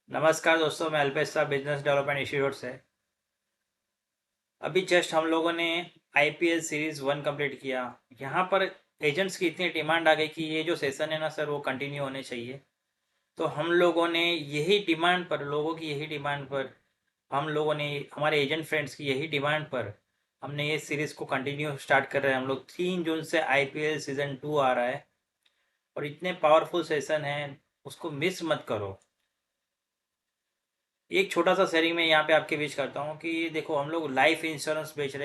नमस्कार दोस्तों, मैं अल्पेश साहब बिजनेस डेवलपमेंट इंस्टीट्यूट से। अभी जस्ट हम लोगों ने आईपीएल सीरीज 1 कंप्लीट किया। यहाँ पर एजेंट्स की इतनी डिमांड आ गई कि ये जो सेशन है ना सर, वो कंटिन्यू होने चाहिए। तो हम लोगों ने यही डिमांड पर, लोगों की यही डिमांड पर, हम लोगों ने हमारे एजेंट फ्रेंड्स की यही डिमांड पर हमने ये सीरीज़ को कंटिन्यू स्टार्ट कर रहे हैं। हम लोग 3 जून से आईपीएल सीज़न 2 आ रहा है और इतने पावरफुल सेशन हैं, उसको मिस मत करो। एक छोटा सा शेयरिंग में यहाँ पे आपके बीच करता हूँ कि देखो, हम लोग लाइफ इंश्योरेंस बेच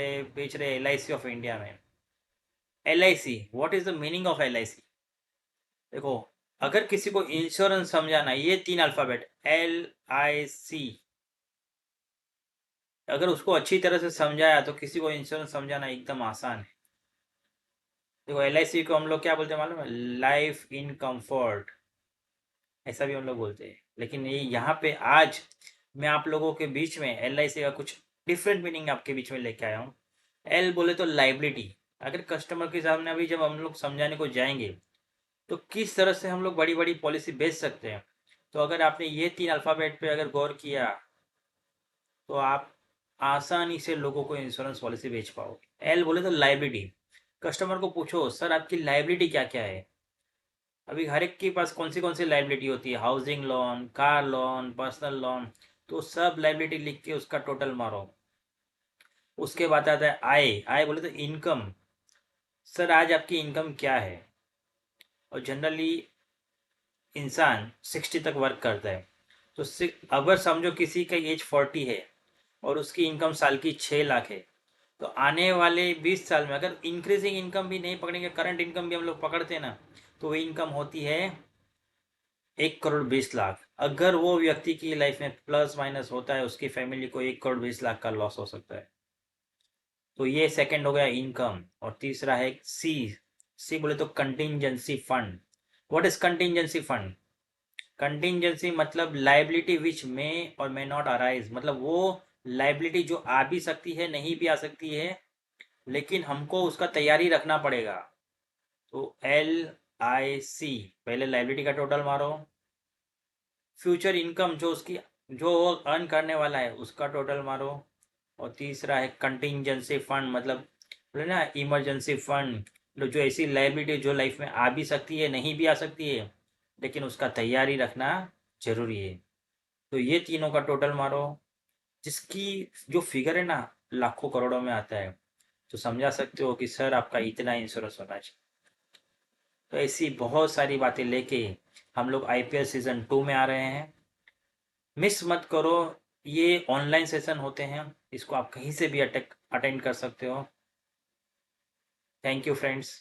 रहे LIC ऑफ इंडिया में। LIC, what is the meaning of LIC? देखो, अगर किसी को इंश्योरेंस समझाना, ये 3 अल्फ़ाबेट LIC, अगर उसको अच्छी तरह से समझाया तो किसी को इंश्योरेंस समझाना एकदम आसान है। देखो, LIC को हम लोग क्या बोलते हैं मालूम है? लाइफ इन कंफर्ट, ऐसा भी हम लोग बोलते हैं। लेकिन ये यहाँ पे आज मैं आप लोगों के बीच में LIC का कुछ डिफरेंट मीनिंग आपके बीच में लेके आया हूँ। एल बोले तो लाइबिलिटी। अगर कस्टमर के सामने अभी जब हम लोग समझाने को जाएंगे तो किस तरह से हम लोग बड़ी बड़ी पॉलिसी बेच सकते हैं, तो अगर आपने ये 3 अल्फ़ाबेट पे अगर गौर किया तो आप आसानी से लोगों को इंश्योरेंस पॉलिसी बेच पाओगे। एल बोले तो लाइबिलिटी। कस्टमर को पूछो, सर आपकी लाइबिलिटी क्या क्या है? अभी हर एक के पास कौन सी लाइबिलिटी होती है? Housing loan, car loan, personal loan. तो सब लाइबिलिटी लिख के उसका टोटल मारो। उसके बाद आता है आय। आय बोले तो इनकम। सर आज आपकी इनकम क्या है? और जनरली इंसान 60 तक वर्क करता है। तो अगर समझो किसी का एज 40 है और उसकी इनकम साल की 6 लाख है, तो आने वाले 20 साल में अगर इंक्रीजिंग इनकम भी नहीं पकड़ेंगे, करंट इनकम भी हम लोग पकड़ते हैं ना, तो वो इनकम होती है 1 करोड़ 20 लाख। अगर वो व्यक्ति की लाइफ में प्लस माइनस होता है, उसकी फैमिली को 1 करोड़ 20 लाख का लॉस हो सकता है। तो ये सेकंड हो गया इनकम। और तीसरा है सी। सी बोले तो contingency fund. What is contingency fund? Contingency मतलब लाइबिलिटी विच मे और मे नॉट अराइज, मतलब वो लाइबिलिटी जो आ भी सकती है, नहीं भी आ सकती है, लेकिन हमको उसका तैयारी रखना पड़ेगा। तो LIC, पहले लाइबिलिटी का टोटल मारो, फ्यूचर इनकम जो उसकी, जो वो अर्न करने वाला है उसका टोटल मारो, और तीसरा है कंटिंजेंसी फंड, मतलब बोले ना इमरजेंसी फंड, जो ऐसी लाइबिलिटी जो लाइफ में आ भी सकती है, नहीं भी आ सकती है, लेकिन उसका तैयारी रखना जरूरी है। तो ये तीनों का टोटल मारो, जिसकी जो फिगर है ना, लाखों करोड़ों में आता है। तो समझा सकते हो कि सर आपका इतना इंश्योरेंस होना चाहिए। तो ऐसी बहुत सारी बातें लेके हम लोग IPL सीजन 2 में आ रहे हैं। मिस मत करो। ये ऑनलाइन सेशन होते हैं, इसको आप कहीं से भी अटेंड कर सकते हो। Thank you friends.